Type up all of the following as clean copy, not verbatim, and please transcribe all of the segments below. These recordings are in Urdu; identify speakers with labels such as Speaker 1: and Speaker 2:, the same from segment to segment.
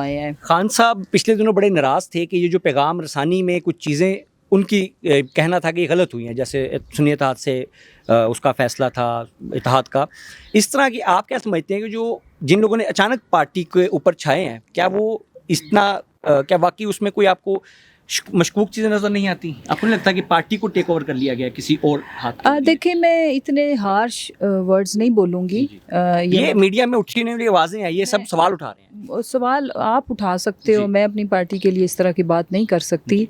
Speaker 1: آئے ہیں.
Speaker 2: خان صاحب پچھلے دنوں بڑے ناراض تھے کہ یہ جو پیغام رسانی میں کچھ چیزیں ان کی کہنا تھا کہ غلط ہوئی ہیں، جیسے سنی اتحاد سے اس کا فیصلہ تھا اتحاد کا. اس طرح کی آپ کیا سمجھتے ہیں کہ جو جن لوگوں نے اچانک پارٹی کے اوپر چھائے ہیں، کیا وہ اتنا کیا واقعی اس میں کوئی آپ کو مشکوک چیزیں نظر نہیں آتی؟ آپ کو نہیں لگتا کہ پارٹی کو ٹیک اوور کر لیا گیا کسی اور ہاتھ؟
Speaker 1: دیکھیں میں اتنے ہارش ورڈز نہیں بولوں گی.
Speaker 2: یہ میڈیا میں اٹھنے والی آوازیں ہیں، یہ سب سوال اٹھا رہے ہیں.
Speaker 1: سوال آپ اٹھا سکتے ہو، میں اپنی پارٹی کے لیے اس طرح کی بات نہیں کر سکتی.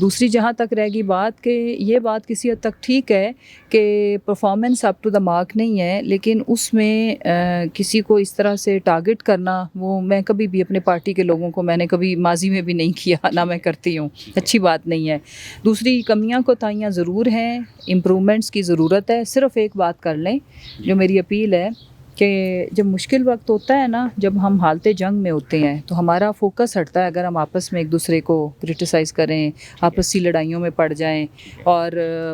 Speaker 1: دوسری جہاں تک رہ گئی بات کہ یہ بات کسی حد تک ٹھیک ہے کہ performance up to the mark نہیں ہے، لیکن اس میں کسی کو اس طرح سے ٹارگٹ کرنا وہ میں کبھی بھی اپنے پارٹی کے لوگوں کو میں نے کبھی ماضی میں بھی نہیں کیا، نہ میں کرتی ہوں. اچھی بات نہیں ہے. دوسری کمیاں کوتاہیاں ضرور ہیں، امپرومنٹس کی ضرورت ہے. صرف ایک بات کر لیں جو میری اپیل ہے کہ جب مشکل وقت ہوتا ہے نا، جب ہم حالت جنگ میں ہوتے ہیں تو ہمارا فوکس ہٹتا ہے. اگر ہم آپس میں ایک دوسرے کو کرٹیسائز کریں، آپسی لڑائیوں میں پڑ جائیں، اور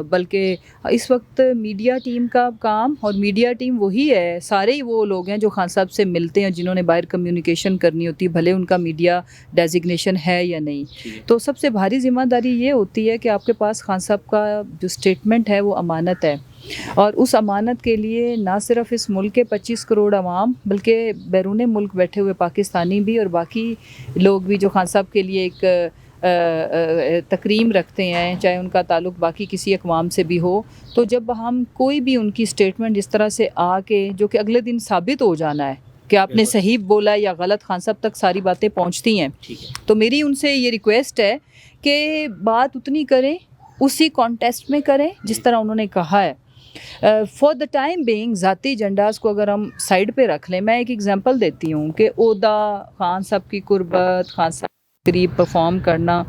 Speaker 1: بلکہ اس وقت میڈیا ٹیم کا کام، اور میڈیا ٹیم وہی ہے، سارے ہی وہ لوگ ہیں جو خان صاحب سے ملتے ہیں، جنہوں نے باہر کمیونیکیشن کرنی ہوتی ہے، بھلے ان کا میڈیا ڈیزگنیشن ہے یا نہیں. تو سب سے بھاری ذمہ داری یہ ہوتی ہے کہ آپ کے پاس خان صاحب کا جو اسٹیٹمنٹ ہے وہ امانت ہے، اور اس امانت کے لیے نہ صرف اس ملک کے 25 کروڑ عوام بلکہ بیرون ملک بیٹھے ہوئے پاکستانی بھی اور باقی لوگ بھی جو خان صاحب کے لیے ایک تکریم رکھتے ہیں، چاہے ان کا تعلق باقی کسی اقوام سے بھی ہو. تو جب ہم کوئی بھی ان کی اسٹیٹمنٹ اس طرح سے آ کے جو کہ اگلے دن ثابت ہو جانا ہے کہ آپ نے صحیح بولا یا غلط، خان صاحب تک ساری باتیں پہنچتی ہیں. تو میری ان سے یہ ریکویسٹ ہے کہ بات اتنی کریں، اسی کانٹیسٹ میں کریں جس طرح انہوں نے کہا ہے. فار دا ٹائم بینگ ذاتی ایجنڈاز کو اگر ہم سائڈ پہ رکھ لیں، میں ایک ایگزامپل دیتی ہوں کہ عہدہ، خان صاحب کی قربت، خان صاحب کے قریب پرفارم کرنا،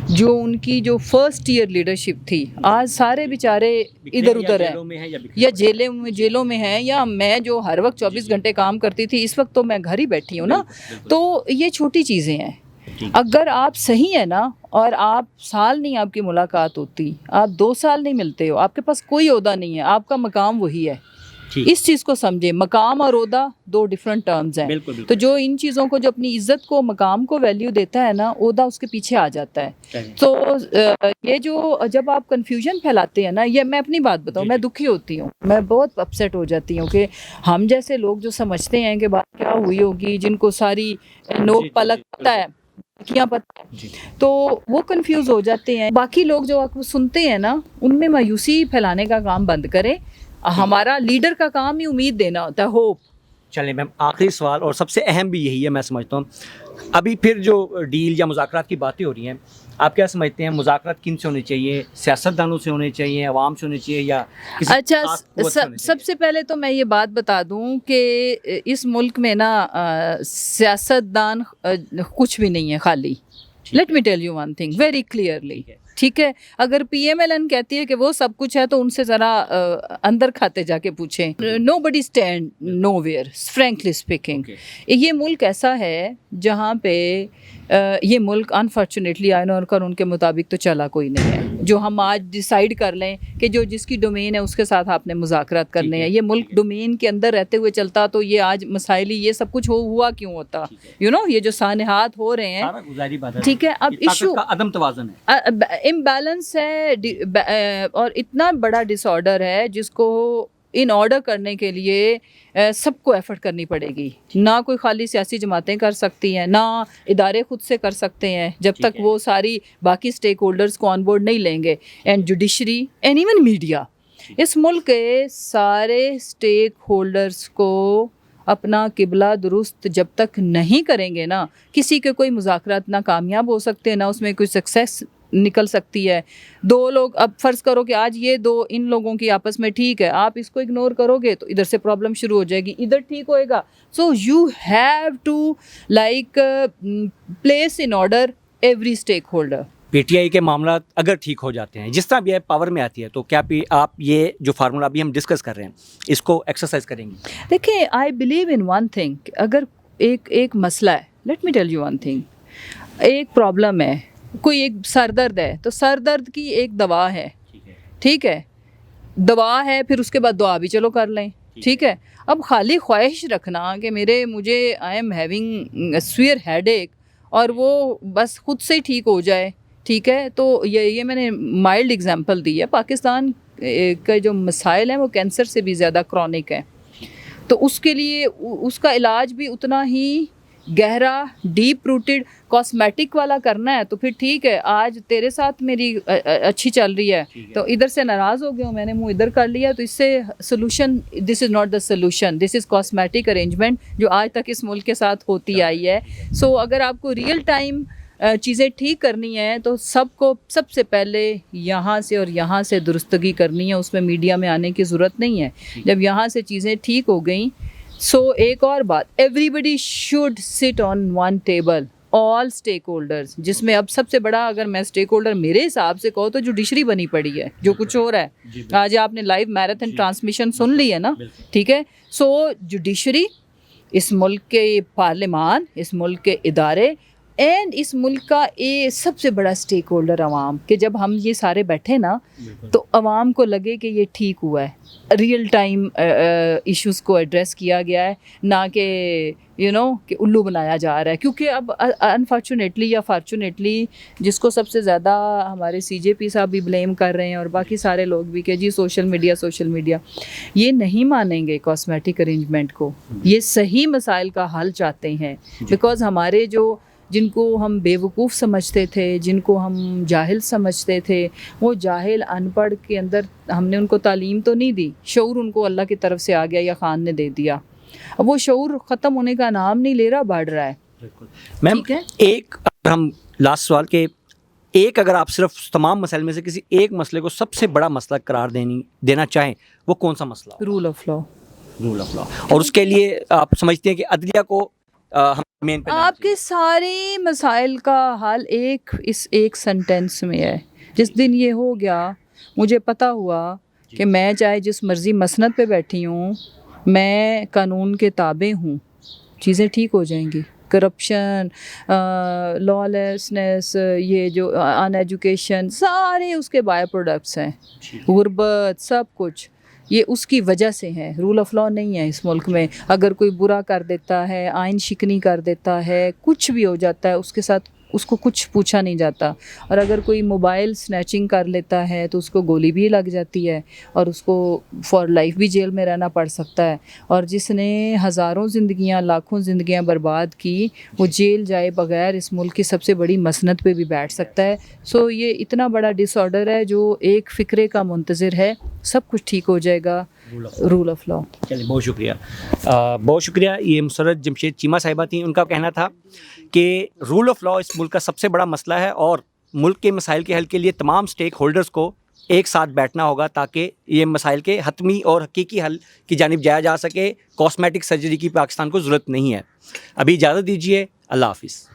Speaker 1: جو ان کی جو فرسٹ ایئر لیڈرشپ تھی، آج سارے بیچارے ادھر ادھر ہیں یا جیلوں میں ہیں، یا میں جو ہر وقت 24 گھنٹے کام کرتی تھی اس وقت تو میں گھر ہی بیٹھی ہوں نا. تو یہ چھوٹی چیزیں ہیں. اگر آپ صحیح ہیں نا، اور آپ سال نہیں آپ کی ملاقات ہوتی، آپ 2 سال نہیں ملتے ہو، آپ کے پاس کوئی عہدہ نہیں ہے، آپ کا مقام وہی ہے. اس چیز کو سمجھیں، مقام اور عہدہ 2 ڈفرینٹ ٹرمز ہیں. تو جو ان چیزوں کو، جو اپنی عزت کو، مقام کو ویلیو دیتا ہے نا، عہدہ اس کے پیچھے آ جاتا ہے. تو یہ جو جب آپ کنفیوژن پھیلاتے ہیں نا، یہ میں اپنی بات بتاؤں، میں دکھی ہوتی ہوں، میں بہت اپسیٹ ہو جاتی ہوں کہ ہم جیسے لوگ جو سمجھتے ہیں کہ بات کیا ہوئی ہوگی، جن کو ساری نوک پلک پتہ ہے، کیا پتہ، تو وہ کنفیوز ہو جاتے ہیں. باقی لوگ جو آپ کو سنتے ہیں نا، ان میں مایوسی پھیلانے کا کام بند کریں. ہمارا لیڈر کا کام ہی امید دینا ہوتا ہے، ہوپ.
Speaker 2: چلیں میم، آخری سوال اور سب سے اہم بھی یہی ہے، میں سمجھتا ہوں ابھی پھر جو ڈیل یا مذاکرات کی باتیں ہو رہی ہیں، آپ کیا سمجھتے ہیں مذاکرات کن سے ہونے چاہیے؟ سیاستدانوں سے ہونے چاہیے، عوام سے ہونے چاہیے، یا کسی
Speaker 1: اچھا،
Speaker 2: خاص قوت سے ہونے چاہیے؟
Speaker 1: سب سے پہلے تو میں یہ بات بتا دوں کہ اس ملک میں نا سیاستدان کچھ بھی نہیں ہے، خالی. Let me tell you one thing very clearly. ٹھیک ہے، اگر پی ایم ایل این کہتی ہے کہ وہ سب کچھ ہے تو ان سے ذرا اندر کھاتے جا کے پوچھیں. Nobody stand nowhere, frankly speaking. یہ ملک ایسا ہے جہاں پہ یہ ملک انفارچونیٹلی آئین اور قانون کے مطابق تو چلا کوئی نہیں ہے. جو ہم آج ڈیسائیڈ کر لیں کہ جو جس کی ڈومین ہے اس کے ساتھ آپ نے مذاکرات کرنے ہیں، یہ ملک ڈومین کے اندر رہتے ہوئے چلتا تو یہ آج مسائل یہ سب کچھ ہوا کیوں ہوتا؟ یہ جو سانحات ہو رہے ہیں، ٹھیک ہے. اب ایشو
Speaker 2: عدم توازن ہے،
Speaker 1: امبیلنس ہے، اور اتنا بڑا ڈس آرڈر ہے جس کو ان آرڈر کرنے کے لیے سب کو ایفرٹ کرنی پڑے گی. نہ کوئی خالی سیاسی جماعتیں کر سکتی ہیں، نہ ادارے خود سے کر سکتے ہیں جب تک وہ ساری باقی اسٹیک ہولڈرز کو آن بورڈ نہیں لیں گے. And judiciary and even media, اس ملک کے سارے اسٹیک ہولڈرز کو اپنا قبلہ درست جب تک نہیں کریں گے نا، کسی کے کوئی مذاکرات نہ کامیاب ہو سکتے، نہ اس میں کوئی سکسیس نکل سکتی ہے. 2 لوگ، اب فرض کرو کہ آج یہ 2 ان لوگوں کی آپس میں ٹھیک ہے، آپ اس کو اگنور کرو گے تو ادھر سے پرابلم شروع ہو جائے گی، ادھر ٹھیک ہوئے گا. So you have to like place in order every stakeholder.
Speaker 2: P T I کے معاملات اگر ٹھیک ہو جاتے ہیں، جس طرح بھی پاور میں آتی ہے، تو کیا آپ یہ جو فارمولا ابھی ہم ڈسکس کر رہے ہیں اس کو ایکسرسائز کریں گی؟
Speaker 1: دیکھیں، I believe in one thing, اگر ایک مسئلہ ہے، let me tell you one thing, ایک پرابلم ہے، کوئی ایک سر درد ہے تو سر درد کی ایک دوا ہے، ٹھیک ہے، دوا ہے، پھر اس کے بعد دعا بھی چلو کر لیں، ٹھیک ہے. اب خالی خواہش رکھنا کہ مجھے I am having severe head ایک اور وہ بس خود سے ہی ٹھیک ہو جائے، ٹھیک ہے. تو یہ میں نے مائلڈ اگزامپل دی ہے. پاکستان کا جو مسائل ہیں وہ کینسر سے بھی زیادہ کرونک ہے، تو اس کے لیے اس کا علاج بھی اتنا ہی گہرا، ڈیپ روٹڈ. کاسمیٹک والا کرنا ہے تو پھر ٹھیک ہے، آج تیرے ساتھ میری اچھی چل رہی ہے تو ادھر سے ناراض ہو گیا ہوں، میں نے منہ ادھر کر لیا، تو اس سے solution, this is not the solution, this is cosmetic arrangement جو آج تک اس ملک کے ساتھ ہوتی آئی ہے. سو اگر آپ کو ریئل ٹائم چیزیں ٹھیک کرنی ہیں تو سب سے پہلے یہاں سے اور یہاں سے درستگی کرنی ہے. اس میں میڈیا میں آنے کی ضرورت نہیں ہے. جب یہاں سے چیزیں ٹھیک ہو گئیں، سو ایک اور بات، ایوری بڈی should sit on one table, all stakeholders, جس میں اب سب سے بڑا اگر میں اسٹیک ہولڈر میرے حساب سے کہو تو جوڈیشری بنی پڑی ہے، جو کچھ ہو رہا ہے. آج آپ نے لائیو میراتھن ٹرانسمیشن سن لی ہے نا، ٹھیک ہے. سو جوڈیشری، اس ملک کے پارلیمان، اس ملک کے ادارے، اینڈ اس ملک کا سب سے بڑا اسٹیک ہولڈر عوام، کہ جب ہم یہ سارے بیٹھے نا تو عوام کو لگے کہ یہ ٹھیک ہوا ہے، ریئل ٹائم ایشوز کو ایڈریس کیا گیا ہے، نہ کہ کہ الو بنایا جا رہا ہے. کیونکہ اب انفارچونیٹلی یا فارچونیٹلی جس کو سب سے زیادہ ہمارے سی جے پی صاحب بھی بلیم کر رہے ہیں اور باقی سارے لوگ بھی کہ جی سوشل میڈیا، یہ نہیں مانیں گے کاسمیٹک ارینجمنٹ کو. یہ صحیح مسائل کا حل چاہتے ہیں، بیکاز ہمارے جن کو ہم بے وقوف سمجھتے تھے، جن کو ہم جاہل سمجھتے تھے، وہ جاہل ان پڑھ کے اندر ہم نے ان کو تعلیم تو نہیں دی، شعور ان کو اللہ کی طرف سے آ گیا یا خان نے دے دیا. اب وہ شعور ختم ہونے کا نام نہیں لے رہا، بڑھ رہا ہے.
Speaker 2: میم ایک اگر ہم لاسٹ سوال کے ایک اگر آپ صرف تمام مسائل میں سے کسی ایک مسئلے کو سب سے بڑا مسئلہ قرار دینا چاہیں، وہ کون سا مسئلہ؟
Speaker 1: Rule of law.
Speaker 2: اور اس کے لیے آپ سمجھتے ہیں کہ عدلیہ کو مین پہ
Speaker 1: آپ کے سارے مسائل کا حل ایک سنٹینس میں ہے. جس دن یہ ہو گیا، مجھے پتا ہوا کہ میں چاہے جس مرضی مسند پہ بیٹھی ہوں، میں قانون کے تابع ہوں، چیزیں ٹھیک ہو جائیں گی. کرپشن، لا لیسنس، یہ جو ان ایجوکیشن، سارے اس کے بائی پروڈکٹس ہیں. غربت، سب کچھ یہ اس کی وجہ سے ہے. رول آف لا نہیں ہے اس ملک میں. اگر کوئی برا کر دیتا ہے، آئین شکنی کر دیتا ہے، کچھ بھی ہو جاتا ہے، اس کے ساتھ اس کو کچھ پوچھا نہیں جاتا. اور اگر کوئی موبائل سنیچنگ کر لیتا ہے تو اس کو گولی بھی لگ جاتی ہے اور اس کو فار لائف بھی جیل میں رہنا پڑ سکتا ہے. اور جس نے ہزاروں زندگیاں، لاکھوں زندگیاں برباد کی، وہ جیل جائے بغیر اس ملک کی سب سے بڑی مسند پہ بھی بیٹھ سکتا ہے. سو یہ اتنا بڑا ڈس آرڈر ہے جو ایک فکرے کا منتظر ہے. سب کچھ ٹھیک ہو جائے گا، رول آف لا.
Speaker 2: چلیے بہت شکریہ، بہت شکریہ. یہ مسرت جمشید چیمہ صاحبہ تھیں. ان کا کہنا تھا کہ رول آف لا اس ملک کا سب سے بڑا مسئلہ ہے اور ملک کے مسائل کے حل کے لیے تمام اسٹیک ہولڈرز کو ایک ساتھ بیٹھنا ہوگا تاکہ یہ مسائل کے حتمی اور حقیقی حل کی جانب جایا جا سکے. کاسمیٹک سرجری کی پاکستان کو ضرورت نہیں ہے. ابھی اجازت دیجیے، اللہ حافظ.